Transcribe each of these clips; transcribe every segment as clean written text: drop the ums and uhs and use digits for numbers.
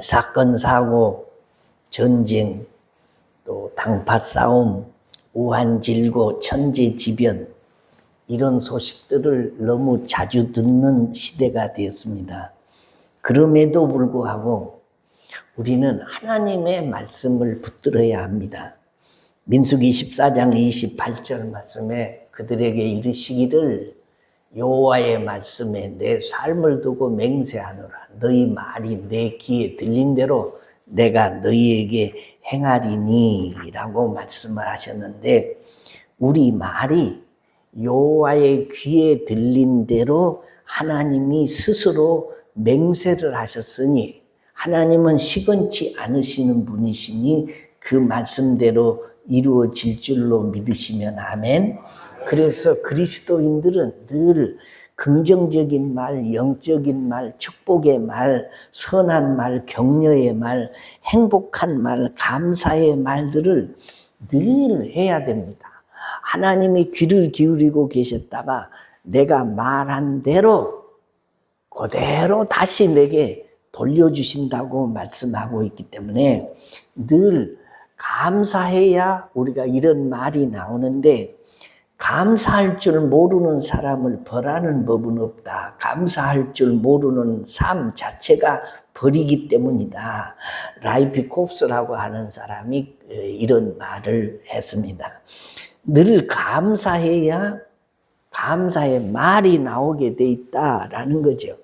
사건, 사고, 전쟁, 또 당파 싸움, 우한질고, 천재지변 이런 소식들을 너무 자주 듣는 시대가 되었습니다. 그럼에도 불구하고 우리는 하나님의 말씀을 붙들어야 합니다. 민수기 14장 28절 말씀에 그들에게 이르시기를 여호와의 말씀에 내 삶을 두고 맹세하노라. 너희 말이 내 귀에 들린 대로 내가 너희에게 행하리니 라고 말씀을 하셨는데, 우리 말이 여호와의 귀에 들린 대로 하나님이 스스로 맹세를 하셨으니, 하나님은 시건치 않으시는 분이시니 그 말씀대로 이루어질 줄로 믿으시면 아멘. 그래서 그리스도인들은 늘 긍정적인 말, 영적인 말, 축복의 말, 선한 말, 격려의 말, 행복한 말, 감사의 말들을 늘 해야 됩니다. 하나님이 귀를 기울이고 계셨다가 내가 말한 대로 그대로 다시 내게 돌려주신다고 말씀하고 있기 때문에 늘 감사해야 우리가 이런 말이 나오는데, 감사할 줄 모르는 사람을 벌하는 법은 없다. 감사할 줄 모르는 삶 자체가 벌이기 때문이다. 라이프 콥스라고 하는 사람이 이런 말을 했습니다. 늘 감사해야 감사의 말이 나오게 돼 있다라는 거죠.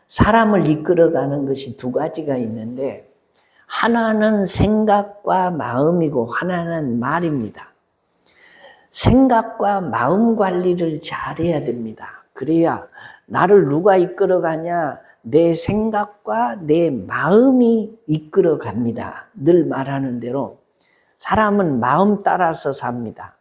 사람을 이끌어가는 것이 두 가지가 있는데, 하나는 생각과 마음이고 하나는 말입니다. 생각과 마음 관리를 잘해야 됩니다. 그래야 나를 누가 이끌어가냐? 내 생각과 내 마음이 이끌어갑니다. 늘 말하는 대로 사람은 마음 따라서 삽니다.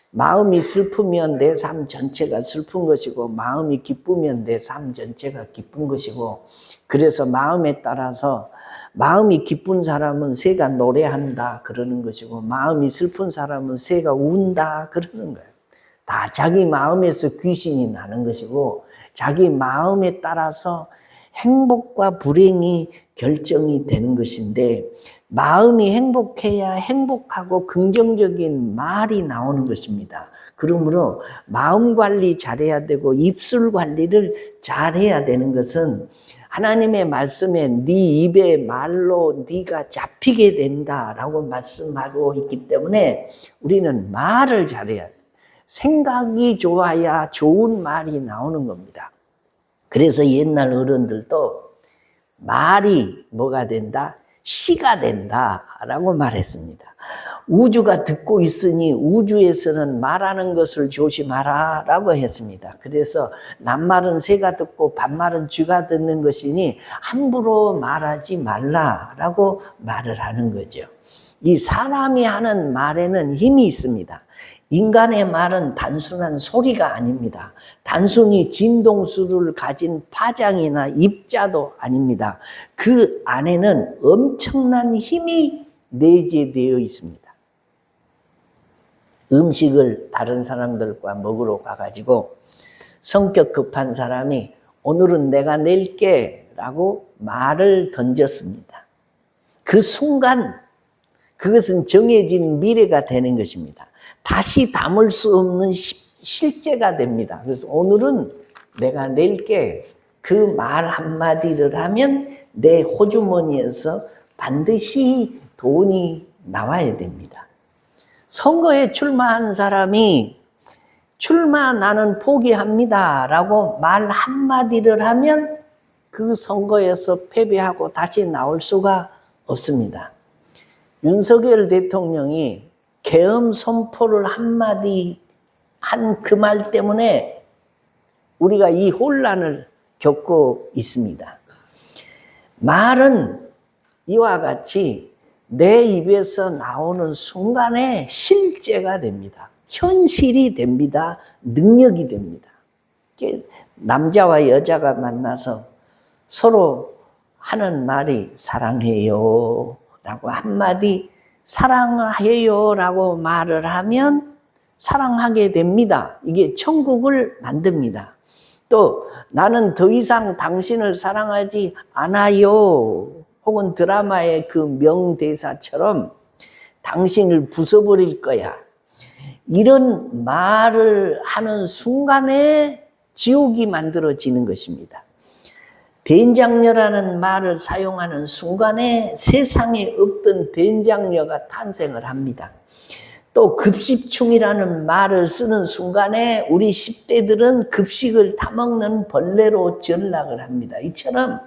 마음이 슬프면 내 삶 전체가 슬픈 것이고, 마음이 기쁘면 내 삶 전체가 기쁜 것이고, 그래서 마음에 따라서 마음이 기쁜 사람은 새가 노래한다 그러는 것이고, 마음이 슬픈 사람은 새가 운다 그러는 거예요. 다 자기 마음에서 귀신이 나는 것이고, 자기 마음에 따라서 행복과 불행이 결정이 되는 것인데, 마음이 행복해야 행복하고 긍정적인 말이 나오는 것입니다. 그러므로 마음 관리 잘해야 되고 입술 관리를 잘해야 되는 것은, 하나님의 말씀에 네 입의 말로 네가 잡히게 된다라고 말씀하고 있기 때문에 우리는 말을 잘해야 돼요. 생각이 좋아야 좋은 말이 나오는 겁니다. 그래서 옛날 어른들도 말이 뭐가 된다? 시가 된다라고 말했습니다. 우주가 듣고 있으니 우주에서는 말하는 것을 조심하라 라고 했습니다. 그래서 낱말은 새가 듣고 반말은 쥐가 듣는 것이니 함부로 말하지 말라라고 말을 하는 거죠. 이 사람이 하는 말에는 힘이 있습니다. 인간의 말은 단순한 소리가 아닙니다. 단순히 진동수를 가진 파장이나 입자도 아닙니다. 그 안에는 엄청난 힘이 내재되어 있습니다. 음식을 다른 사람들과 먹으러 가가지고 성격 급한 사람이 오늘은 내가 낼게 라고 말을 던졌습니다. 그 순간 그것은 정해진 미래가 되는 것입니다. 다시 담을 수 없는 실제가 됩니다. 그래서 오늘은 내가 낼게, 그 말 한마디를 하면 내 호주머니에서 반드시 돈이 나와야 됩니다. 선거에 출마한 사람이 출마 나는 포기합니다 라고 말 한마디를 하면 그 선거에서 패배하고 다시 나올 수가 없습니다. 윤석열 대통령이 계엄 선포를 한마디 한 그 말 때문에 우리가 이 혼란을 겪고 있습니다. 말은 이와 같이 내 입에서 나오는 순간에 실제가 됩니다. 현실이 됩니다. 능력이 됩니다. 남자와 여자가 만나서 서로 하는 말이 사랑해요 라고 한마디, 사랑해요 라고 말을 하면 사랑하게 됩니다. 이게 천국을 만듭니다. 또 나는 더 이상 당신을 사랑하지 않아요 혹은 드라마의 그 명대사처럼 당신을 부숴버릴 거야. 이런 말을 하는 순간에 지옥이 만들어지는 것입니다. 된장녀라는 말을 사용하는 순간에 세상에 없던 된장녀가 탄생을 합니다. 또 급식충이라는 말을 쓰는 순간에 우리 10대들은 급식을 타먹는 벌레로 전락을 합니다. 이처럼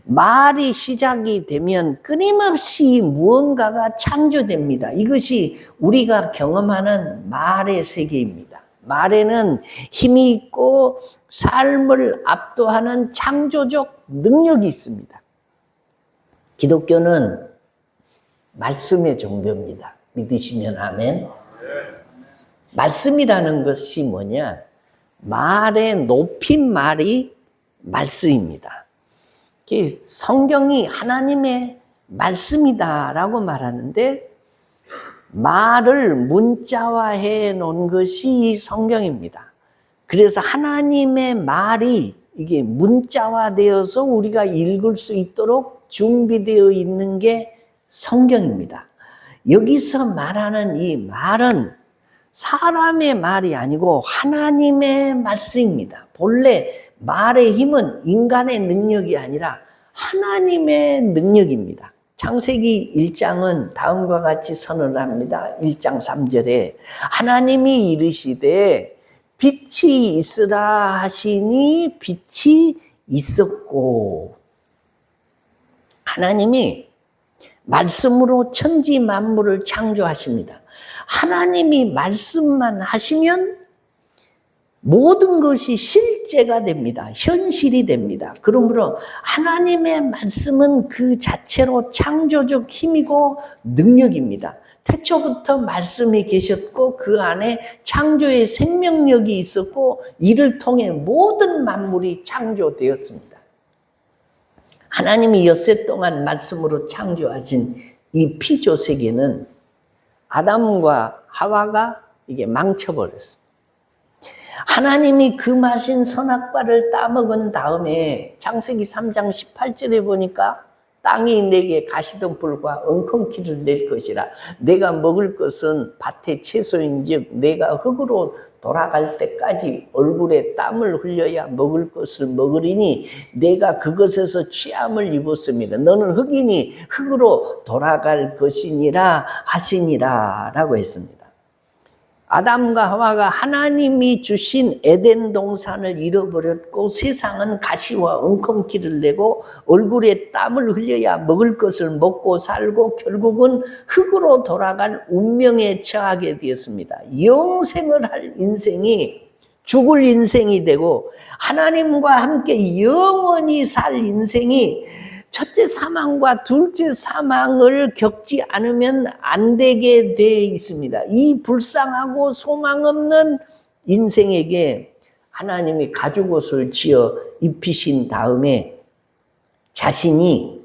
말이 시작이 되면 끊임없이 무언가가 창조됩니다. 이것이 우리가 경험하는 말의 세계입니다. 말에는 힘이 있고 삶을 압도하는 창조적 능력이 있습니다. 기독교는 말씀의 종교입니다. 믿으시면 아멘. 말씀이라는 것이 뭐냐? 말의 높임말이 말씀입니다. 성경이 하나님의 말씀이다라고 말하는데 말을 문자화해 놓은 것이 성경입니다. 그래서 하나님의 말이 이게 문자화되어서 우리가 읽을 수 있도록 준비되어 있는 게 성경입니다. 여기서 말하는 이 말은 사람의 말이 아니고 하나님의 말씀입니다. 본래 말의 힘은 인간의 능력이 아니라 하나님의 능력입니다. 창세기 1장은 다음과 같이 선언을 합니다. 1장 3절에 하나님이 이르시되 빛이 있으라 하시니 빛이 있었고, 하나님이 말씀으로 천지 만물을 창조하십니다. 하나님이 말씀만 하시면 모든 것이 실제가 됩니다. 현실이 됩니다. 그러므로 하나님의 말씀은 그 자체로 창조적 힘이고 능력입니다. 태초부터 말씀이 계셨고 그 안에 창조의 생명력이 있었고 이를 통해 모든 만물이 창조되었습니다. 하나님이 엿새 동안 말씀으로 창조하신 이 피조 세계는 아담과 하와가 이게 망쳐버렸습니다. 하나님이 금하신 선악과를 따먹은 다음에 창세기 3장 18절에 보니까 땅이 내게 가시덤불과 엉겅퀴를 낼 것이라. 내가 먹을 것은 밭의 채소인즉 내가 흙으로 돌아갈 때까지 얼굴에 땀을 흘려야 먹을 것을 먹으리니 내가 그것에서 취함을 입었습니다. 너는 흙이니 흙으로 돌아갈 것이니라 하시니라 라고 했습니다. 아담과 하와가 하나님이 주신 에덴 동산을 잃어버렸고 세상은 가시와 엉겅퀴를 내고 얼굴에 땀을 흘려야 먹을 것을 먹고 살고 결국은 흙으로 돌아갈 운명에 처하게 되었습니다. 영생을 할 인생이 죽을 인생이 되고 하나님과 함께 영원히 살 인생이 첫째 사망과 둘째 사망을 겪지 않으면 안 되게 되어 있습니다. 이 불쌍하고 소망 없는 인생에게 하나님이 가죽옷을 지어 입히신 다음에 자신이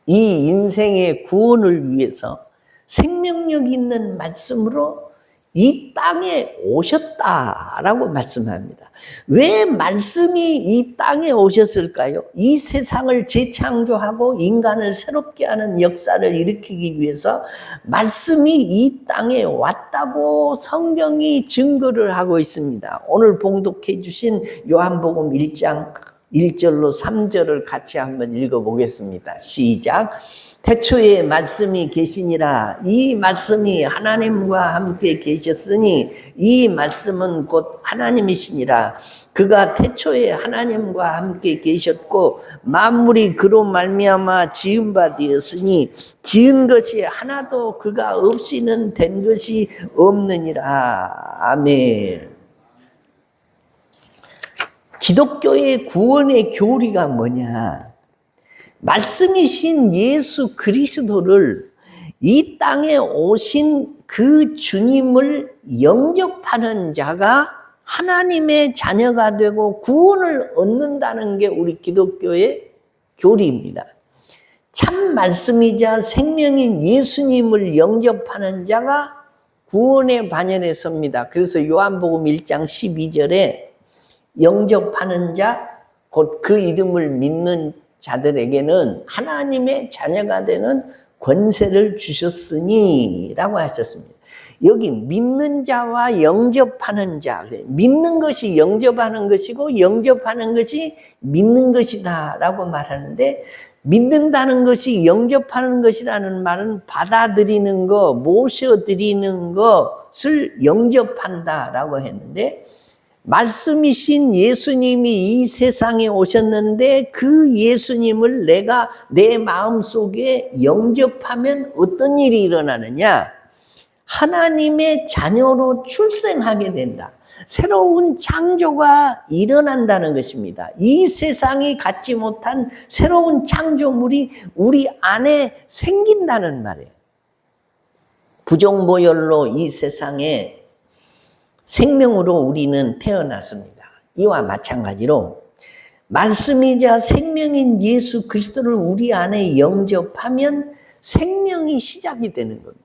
이 인생의 구원을 위해서 생명력 있는 말씀으로 이 땅에 오셨다라고 말씀합니다. 왜 말씀이 이 땅에 오셨을까요? 이 세상을 재창조하고 인간을 새롭게 하는 역사를 일으키기 위해서 말씀이 이 땅에 왔다고 성경이 증거를 하고 있습니다. 오늘 봉독해 주신 요한복음 1장 1절로 3절을 같이 한번 읽어보겠습니다. 시작. 태초에 말씀이 계시니라. 이 말씀이 하나님과 함께 계셨으니 이 말씀은 곧 하나님이시니라. 그가 태초에 하나님과 함께 계셨고 만물이 그로 말미암아 지은 바 되었으니 지은 것이 하나도 그가 없이는 된 것이 없느니라. 아멘. 기독교의 구원의 교리가 뭐냐? 말씀이신 예수 그리스도를 이 땅에 오신 그 주님을 영접하는 자가 하나님의 자녀가 되고 구원을 얻는다는 게 우리 기독교의 교리입니다. 참 말씀이자 생명인 예수님을 영접하는 자가 구원의 반열에 섭니다. 그래서 요한복음 1장 12절에 영접하는 자, 곧 그 이름을 믿는 자들에게는 하나님의 자녀가 되는 권세를 주셨으니 라고 하셨습니다. 여기 믿는 자와 영접하는 자, 믿는 것이 영접하는 것이고 영접하는 것이 믿는 것이다 라고 말하는데, 믿는다는 것이 영접하는 것이라는 말은 받아들이는 것, 모셔드리는 것을 영접한다 라고 했는데, 말씀이신 예수님이 이 세상에 오셨는데 그 예수님을 내가 내 마음속에 영접하면 어떤 일이 일어나느냐? 하나님의 자녀로 출생하게 된다. 새로운 창조가 일어난다는 것입니다. 이 세상이 갖지 못한 새로운 창조물이 우리 안에 생긴다는 말이에요. 부정모열로 이 세상에 생명으로 우리는 태어났습니다. 이와 마찬가지로 말씀이자 생명인 예수 그리스도를 우리 안에 영접하면 생명이 시작이 되는 겁니다.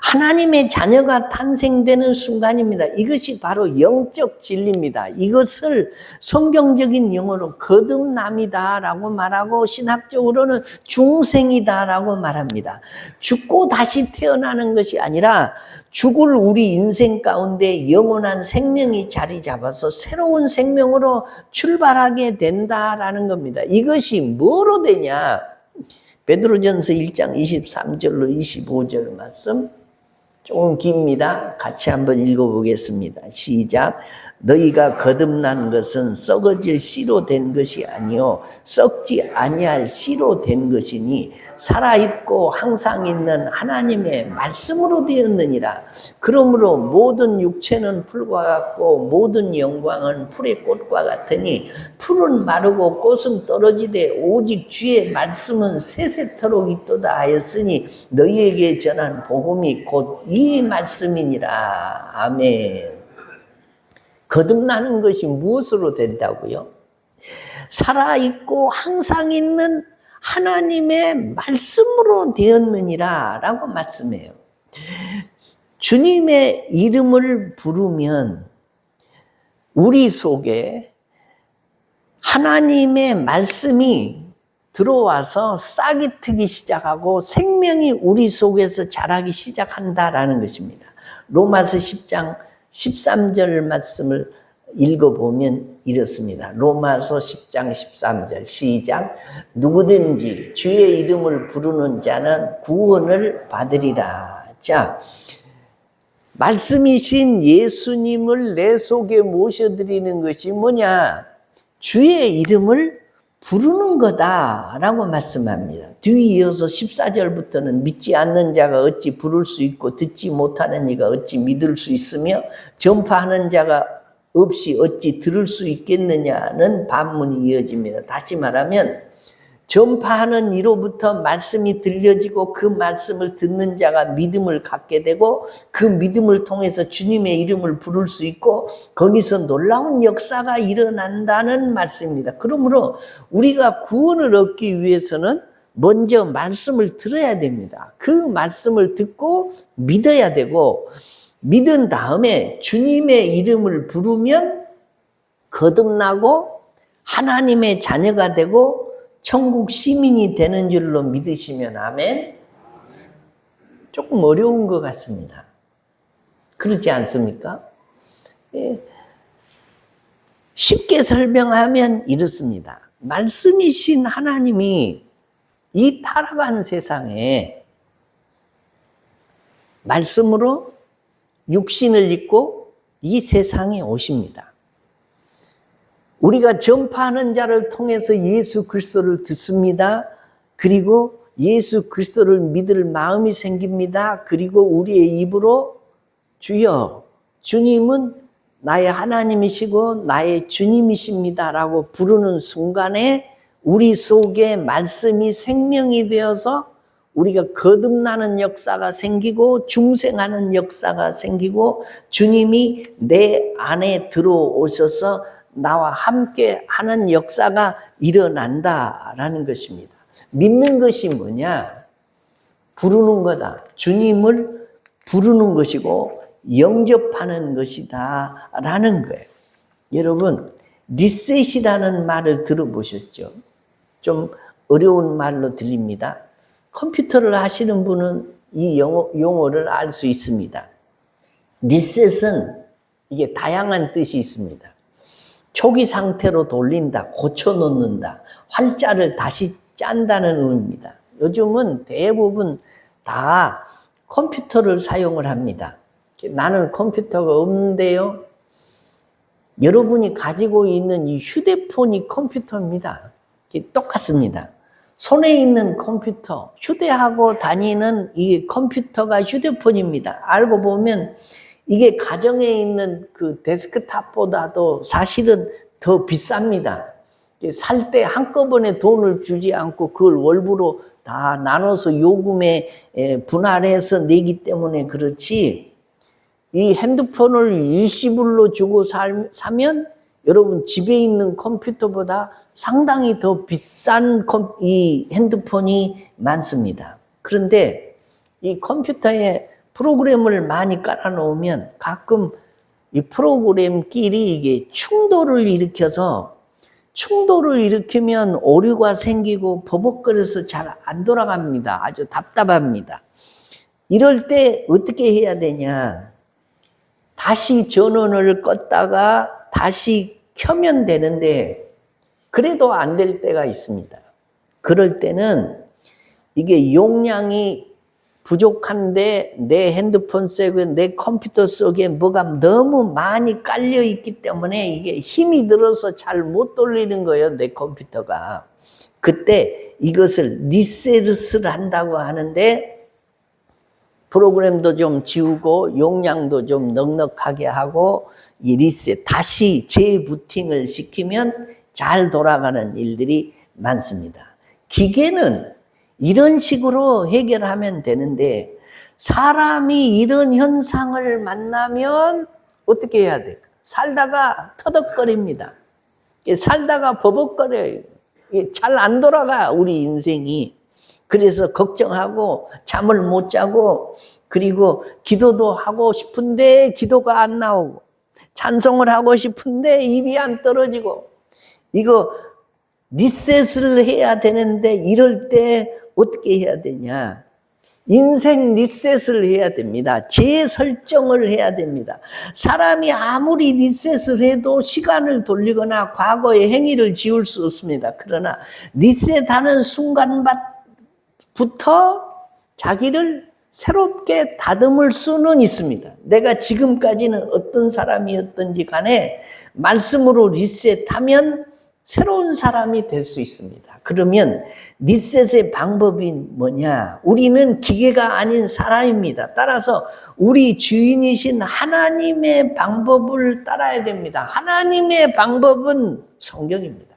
하나님의 자녀가 탄생되는 순간입니다. 이것이 바로 영적 진리입니다. 이것을 성경적인 용어로 거듭남이다라고 말하고 신학적으로는 중생이다라고 말합니다. 죽고 다시 태어나는 것이 아니라 죽을 우리 인생 가운데 영원한 생명이 자리 잡아서 새로운 생명으로 출발하게 된다라는 겁니다. 이것이 뭐로 되냐? 베드로전서 1장 23절로 25절 말씀 조금 깁니다. 같이 한번 읽어보겠습니다. 시작. 너희가 거듭난 것은 썩어질 씨로 된 것이 아니요 썩지 아니할 씨로 된 것이니 살아있고 항상 있는 하나님의 말씀으로 되었느니라. 그러므로 모든 육체는 풀과 같고 모든 영광은 풀의 꽃과 같으니 풀은 마르고 꽃은 떨어지되 오직 주의 말씀은 세세토록 있도다 하였으니 너희에게 전한 복음이 곧 이 말씀이니라. 아멘. 거듭나는 것이 무엇으로 된다고요? 살아있고 항상 있는 하나님의 말씀으로 되었느니라 라고 말씀해요. 주님의 이름을 부르면 우리 속에 하나님의 말씀이 들어와서 싹이 트기 시작하고 생명이 우리 속에서 자라기 시작한다라는 것입니다. 로마서 10장 13절 말씀을 읽어보면 이렇습니다. 로마서 10장 13절 시작. 누구든지 주의 이름을 부르는 자는 구원을 받으리라. 자, 말씀이신 예수님을 내 속에 모셔드리는 것이 뭐냐? 주의 이름을 부르는 거다라고 말씀합니다. 뒤이어서 14절부터는 믿지 않는 자가 어찌 부를 수 있고 듣지 못하는 이가 어찌 믿을 수 있으며 전파하는 자가 없이 어찌 들을 수 있겠느냐는 반문이 이어집니다. 다시 말하면 전파하는 이로부터 말씀이 들려지고 그 말씀을 듣는 자가 믿음을 갖게 되고 그 믿음을 통해서 주님의 이름을 부를 수 있고 거기서 놀라운 역사가 일어난다는 말씀입니다. 그러므로 우리가 구원을 얻기 위해서는 먼저 말씀을 들어야 됩니다. 그 말씀을 듣고 믿어야 되고 믿은 다음에 주님의 이름을 부르면 거듭나고 하나님의 자녀가 되고 천국 시민이 되는 줄로 믿으시면 아멘. 조금 어려운 것 같습니다. 그렇지 않습니까? 예. 쉽게 설명하면 이렇습니다. 말씀이신 하나님이 이 타락한 세상에 말씀으로 육신을 입고 이 세상에 오십니다. 우리가 전파하는 자를 통해서 예수 그리스도를 듣습니다. 그리고 예수 그리스도를 믿을 마음이 생깁니다. 그리고 우리의 입으로 주여, 주님은 나의 하나님이시고 나의 주님이십니다라고 부르는 순간에 우리 속에 말씀이 생명이 되어서 우리가 거듭나는 역사가 생기고 중생하는 역사가 생기고 주님이 내 안에 들어오셔서 나와 함께 하는 역사가 일어난다라는 것입니다. 믿는 것이 뭐냐? 부르는 거다. 주님을 부르는 것이고 영접하는 것이다 라는 거예요. 여러분, 리셋이라는 말을 들어보셨죠? 좀 어려운 말로 들립니다. 컴퓨터를 하시는 분은 이 용어를 알 수 있습니다. 리셋은 이게 다양한 뜻이 있습니다. 초기 상태로 돌린다, 고쳐놓는다, 활자를 다시 짠다는 의미입니다. 요즘은 대부분 다 컴퓨터를 사용을 합니다. 나는 컴퓨터가 없는데요. 여러분이 가지고 있는 이 휴대폰이 컴퓨터입니다. 똑같습니다. 손에 있는 컴퓨터, 휴대하고 다니는 이 컴퓨터가 휴대폰입니다. 알고 보면 이게 가정에 있는 그 데스크탑보다도 사실은 더 비쌉니다. 살 때 한꺼번에 돈을 주지 않고 그걸 월부로 다 나눠서 요금에 분할해서 내기 때문에 그렇지, 이 핸드폰을 일시불로 주고 사면 여러분 집에 있는 컴퓨터보다 상당히 더 비싼 이 핸드폰이 많습니다. 그런데 이 컴퓨터에 프로그램을 많이 깔아놓으면 가끔 이 프로그램끼리 이게 충돌을 일으키면 오류가 생기고 버벅거려서 잘 안 돌아갑니다. 아주 답답합니다. 이럴 때 어떻게 해야 되냐? 다시 전원을 껐다가 다시 켜면 되는데 그래도 안 될 때가 있습니다. 그럴 때는 이게 용량이 부족한데 내 핸드폰 속에 내 컴퓨터 속에 뭐가 너무 많이 깔려 있기 때문에 이게 힘이 들어서 잘 못 돌리는 거예요, 내 컴퓨터가. 그때 이것을 리셋을 한다고 하는데 프로그램도 좀 지우고 용량도 좀 넉넉하게 하고 이 리셋 다시 재부팅을 시키면 잘 돌아가는 일들이 많습니다. 기계는 이런 식으로 해결하면 되는데 사람이 이런 현상을 만나면 어떻게 해야 될까? 살다가 터덕거립니다. 살다가 버벅거려요. 잘 안 돌아가 우리 인생이. 그래서 걱정하고 잠을 못 자고 그리고 기도도 하고 싶은데 기도가 안 나오고 찬송을 하고 싶은데 입이 안 떨어지고 이거 리셋을 해야 되는데 이럴 때 어떻게 해야 되냐? 인생 리셋을 해야 됩니다. 재설정을 해야 됩니다. 사람이 아무리 리셋을 해도 시간을 돌리거나 과거의 행위를 지울 수 없습니다. 그러나 리셋하는 순간부터 자기를 새롭게 다듬을 수는 있습니다. 내가 지금까지는 어떤 사람이었든지 간에 말씀으로 리셋하면 새로운 사람이 될 수 있습니다. 그러면 리셋의 방법이 뭐냐? 우리는 기계가 아닌 사람입니다. 따라서 우리 주인이신 하나님의 방법을 따라야 됩니다. 하나님의 방법은 성경입니다.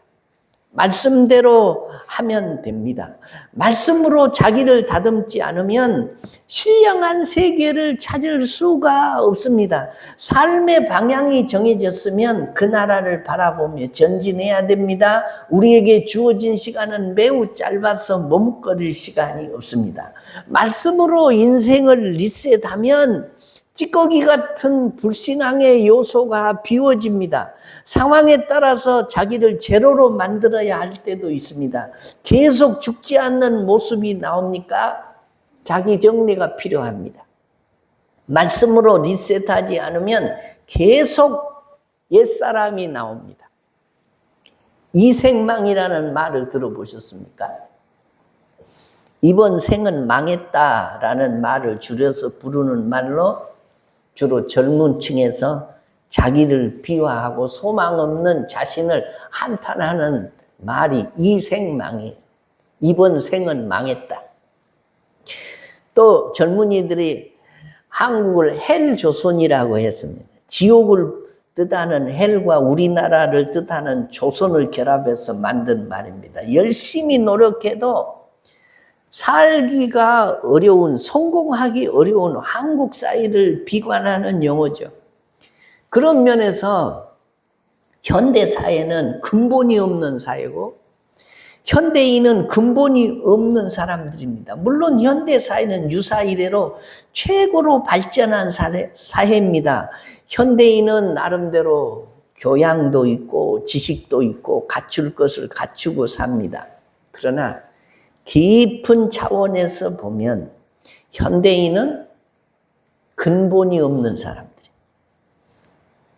말씀대로 하면 됩니다. 말씀으로 자기를 다듬지 않으면 신령한 세계를 찾을 수가 없습니다. 삶의 방향이 정해졌으면 그 나라를 바라보며 전진해야 됩니다. 우리에게 주어진 시간은 매우 짧아서 머뭇거릴 시간이 없습니다. 말씀으로 인생을 리셋하면 찌꺼기 같은 불신앙의 요소가 비워집니다. 상황에 따라서 자기를 제로로 만들어야 할 때도 있습니다. 계속 죽지 않는 모습이 나옵니까? 자기 정리가 필요합니다. 말씀으로 리셋하지 않으면 계속 옛사람이 나옵니다. 이생망이라는 말을 들어보셨습니까? 이번 생은 망했다라는 말을 줄여서 부르는 말로 주로 젊은 층에서 자기를 비하하고 소망 없는 자신을 한탄하는 말이 이생망이에요. 이번 생은 망했다. 또 젊은이들이 한국을 헬조선이라고 했습니다. 지옥을 뜻하는 헬과 우리나라를 뜻하는 조선을 결합해서 만든 말입니다. 열심히 노력해도 살기가 어려운, 성공하기 어려운 한국 사회를 비관하는 용어죠. 그런 면에서 현대 사회는 근본이 없는 사회고 현대인은 근본이 없는 사람들입니다. 물론 현대 사회는 유사 이래로 최고로 발전한 사회입니다. 현대인은 나름대로 교양도 있고 지식도 있고 갖출 것을 갖추고 삽니다. 그러나 깊은 차원에서 보면 현대인은 근본이 없는 사람들이에요.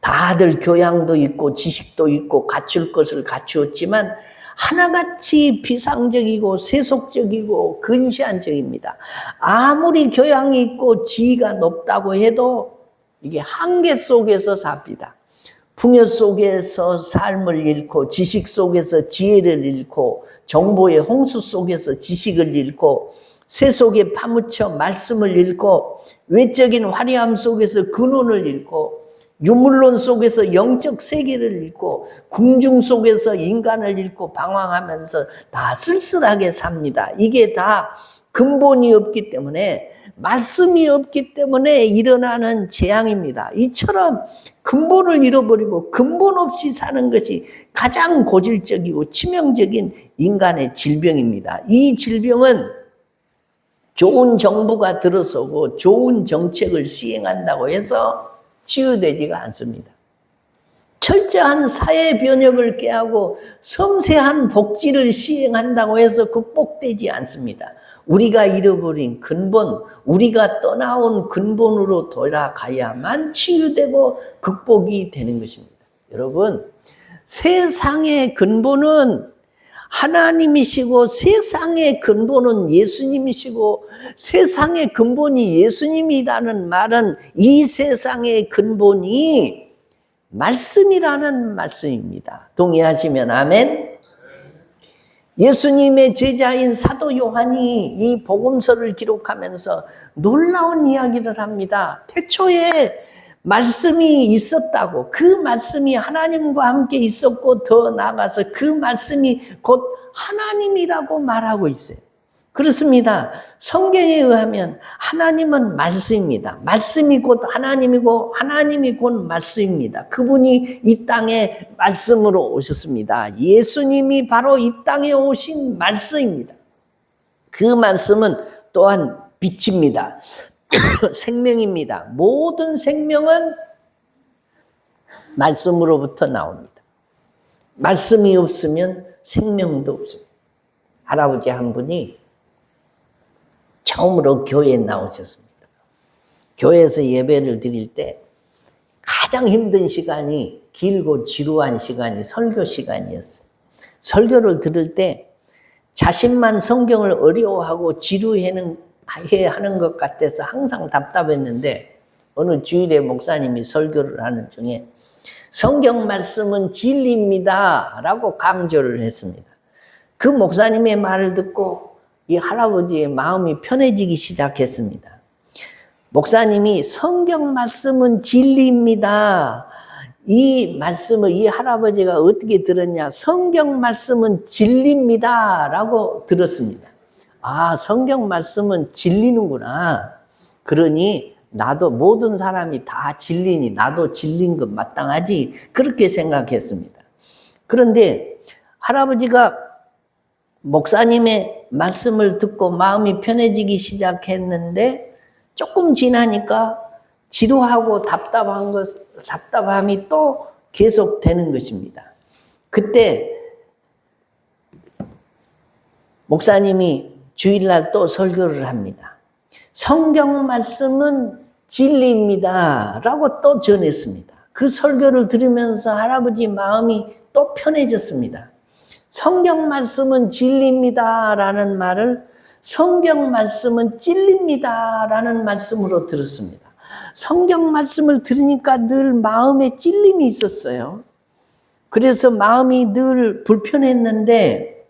다들 교양도 있고 지식도 있고 갖출 것을 갖추었지만 하나같이 비상적이고 세속적이고 근시안적입니다. 아무리 교양이 있고 지위가 높다고 해도 이게 한계 속에서 삽니다. 풍요 속에서 삶을 잃고 지식 속에서 지혜를 잃고 정보의 홍수 속에서 지식을 잃고 세속에 파묻혀 말씀을 잃고 외적인 화려함 속에서 근원을 잃고 유물론 속에서 영적 세계를 잃고 궁중 속에서 인간을 잃고 방황하면서 다 쓸쓸하게 삽니다. 이게 다 근본이 없기 때문에, 말씀이 없기 때문에 일어나는 재앙입니다. 이처럼 근본을 잃어버리고 근본 없이 사는 것이 가장 고질적이고 치명적인 인간의 질병입니다. 이 질병은 좋은 정부가 들어서고 좋은 정책을 시행한다고 해서 치유되지가 않습니다. 철저한 사회 변혁을 꾀하고 섬세한 복지를 시행한다고 해서 극복되지 않습니다. 우리가 잃어버린 근본, 우리가 떠나온 근본으로 돌아가야만 치유되고 극복이 되는 것입니다. 여러분, 세상의 근본은 하나님이시고 세상의 근본은 예수님이시고 세상의 근본이 예수님이라는 말은 이 세상의 근본이 말씀이라는 말씀입니다. 동의하시면 아멘. 예수님의 제자인 사도 요한이 이 복음서를 기록하면서 놀라운 이야기를 합니다. 태초에 말씀이 있었다고, 그 말씀이 하나님과 함께 있었고 더 나아가서 그 말씀이 곧 하나님이라고 말하고 있어요. 그렇습니다. 성경에 의하면 하나님은 말씀입니다. 말씀이 곧 하나님이고 하나님이 곧 말씀입니다. 그분이 이 땅에 말씀으로 오셨습니다. 예수님이 바로 이 땅에 오신 말씀입니다. 그 말씀은 또한 빛입니다. 생명입니다. 모든 생명은 말씀으로부터 나옵니다. 말씀이 없으면 생명도 없습니다. 할아버지 한 분이 처음으로 교회에 나오셨습니다. 교회에서 예배를 드릴 때 가장 힘든 시간이 길고 지루한 시간이 설교 시간이었어요. 설교를 들을 때 자신만 성경을 어려워하고 지루해하는 것 같아서 항상 답답했는데, 어느 주일에 목사님이 설교를 하는 중에 성경 말씀은 진리입니다 라고 강조를 했습니다. 그 목사님의 말을 듣고 이 할아버지의 마음이 편해지기 시작했습니다. 목사님이 성경 말씀은 진리입니다, 이 말씀을 이 할아버지가 어떻게 들었냐, 성경 말씀은 진리입니다 라고 들었습니다. 아, 성경 말씀은 진리는구나. 그러니 나도, 모든 사람이 다 진리니 나도 진리인 것 마땅하지, 그렇게 생각했습니다. 그런데 할아버지가 목사님의 말씀을 듣고 마음이 편해지기 시작했는데 조금 지나니까 지루하고 답답함이 또 계속되는 것입니다. 그때 목사님이 주일날 또 설교를 합니다. 성경 말씀은 진리입니다 라고 또 전했습니다. 그 설교를 들으면서 할아버지 마음이 또 편해졌습니다. 성경 말씀은 진리입니다 라는 말을 성경 말씀은 찔립니다 라는 말씀으로 들었습니다. 성경 말씀을 들으니까 늘 마음에 찔림이 있었어요. 그래서 마음이 늘 불편했는데,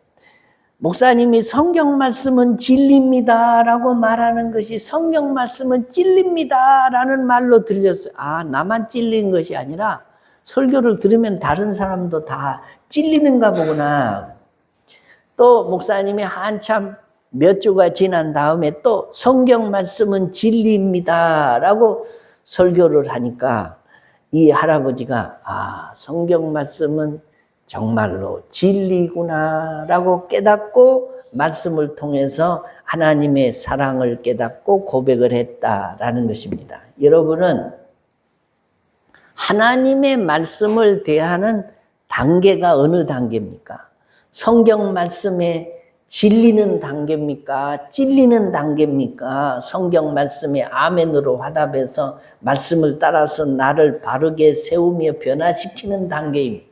목사님이 성경 말씀은 진리입니다 라고 말하는 것이 성경 말씀은 찔립니다 라는 말로 들렸어요. 아, 나만 찔린 것이 아니라 설교를 들으면 다른 사람도 다 찔리는가 보구나. 또 목사님이 한참 몇 주가 지난 다음에 또 성경 말씀은 진리입니다 라고 설교를 하니까 이 할아버지가, 아, 성경 말씀은 정말로 진리구나 라고 깨닫고 말씀을 통해서 하나님의 사랑을 깨닫고 고백을 했다라는 것입니다. 여러분은 하나님의 말씀을 대하는 단계가 어느 단계입니까? 성경 말씀에 질리는 단계입니까? 찔리는 단계입니까? 성경 말씀에 아멘으로 화답해서 말씀을 따라서 나를 바르게 세우며 변화시키는 단계입니까?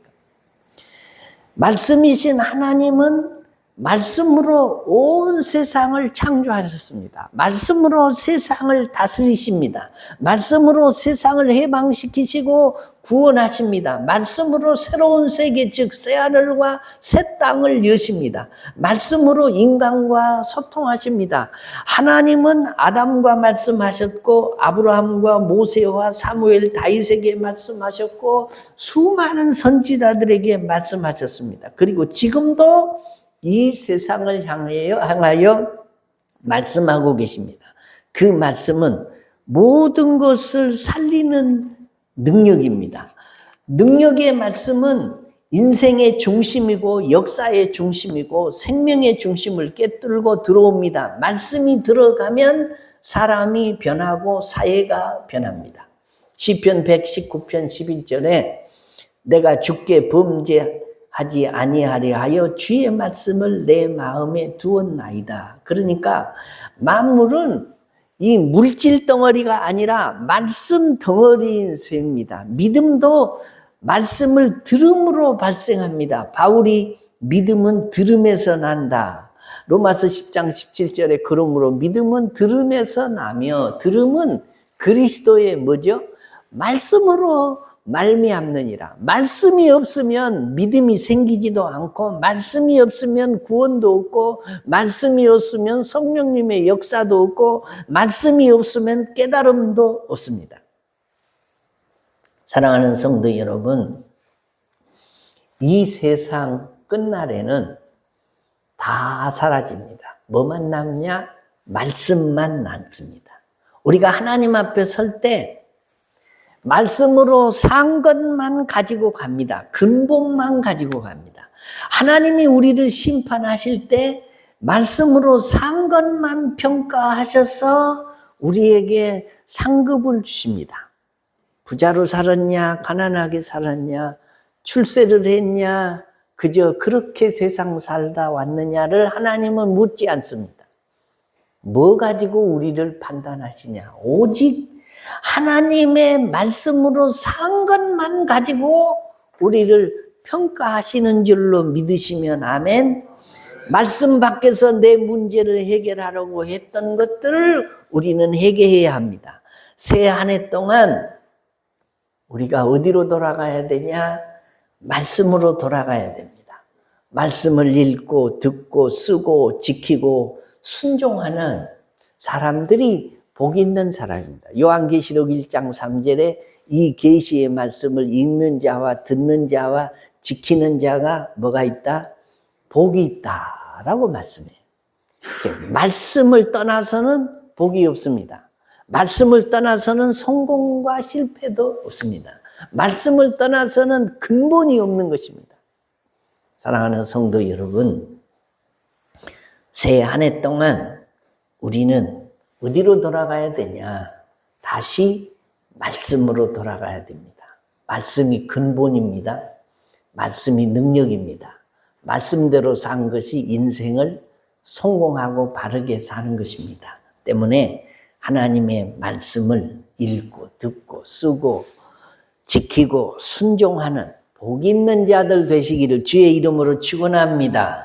말씀이신 하나님은 말씀으로 온 세상을 창조하셨습니다. 말씀으로 세상을 다스리십니다. 말씀으로 세상을 해방시키시고 구원하십니다. 말씀으로 새로운 세계 즉 새하늘과 새 땅을 여십니다. 말씀으로 인간과 소통하십니다. 하나님은 아담과 말씀하셨고 아브라함과 모세와 사무엘 다윗에게 말씀하셨고 수많은 선지자들에게 말씀하셨습니다. 그리고 지금도 이 세상을 향하여 말씀하고 계십니다. 그 말씀은 모든 것을 살리는 능력입니다. 능력의 말씀은 인생의 중심이고 역사의 중심이고 생명의 중심을 꿰뚫고 들어옵니다. 말씀이 들어가면 사람이 변하고 사회가 변합니다. 시편 119편 11절에 내가 주께 범죄하지 아니하려 하여 주의 말씀을 내 마음에 두었나이다. 그러니까 만물은 이 물질 덩어리가 아니라 말씀 덩어리인 셈입니다. 믿음도 말씀을 들음으로 발생합니다. 바울이 믿음은 들음에서 난다. 로마서 10장 17절에 그러므로 믿음은 들음에서 나며 들음은 그리스도의 뭐죠? 말씀으로 말미암느니라. 말씀이 없으면 믿음이 생기지도 않고 말씀이 없으면 구원도 없고 말씀이 없으면 성령님의 역사도 없고 말씀이 없으면 깨달음도 없습니다. 사랑하는 성도 여러분, 이 세상 끝날에는 다 사라집니다. 뭐만 남냐? 말씀만 남습니다. 우리가 하나님 앞에 설 때 말씀으로 산 것만 가지고 갑니다. 근본만 가지고 갑니다. 하나님이 우리를 심판하실 때 말씀으로 산 것만 평가하셔서 우리에게 상급을 주십니다. 부자로 살았냐, 가난하게 살았냐, 출세를 했냐, 그저 그렇게 세상 살다 왔느냐를 하나님은 묻지 않습니다. 뭐 가지고 우리를 판단하시냐? 오직 하나님의 말씀으로 산 것만 가지고 우리를 평가하시는 줄로 믿으시면 아멘. 말씀 밖에서 내 문제를 해결하려고 했던 것들을 우리는 해결해야 합니다. 새 한 해 동안 우리가 어디로 돌아가야 되냐? 말씀으로 돌아가야 됩니다. 말씀을 읽고 듣고 쓰고 지키고 순종하는 사람들이 복 있는 사람입니다. 요한계시록 1장 3절에 이 계시의 말씀을 읽는 자와 듣는 자와 지키는 자가 뭐가 있다? 복이 있다라고 말씀해요. 말씀을 떠나서는 복이 없습니다. 말씀을 떠나서는 성공과 실패도 없습니다. 말씀을 떠나서는 근본이 없는 것입니다. 사랑하는 성도 여러분, 새 한 해 동안 우리는 어디로 돌아가야 되냐? 다시 말씀으로 돌아가야 됩니다. 말씀이 근본입니다. 말씀이 능력입니다. 말씀대로 산 것이 인생을 성공하고 바르게 사는 것입니다. 때문에 하나님의 말씀을 읽고 듣고 쓰고 지키고 순종하는 복 있는 자들 되시기를 주의 이름으로 축원합니다.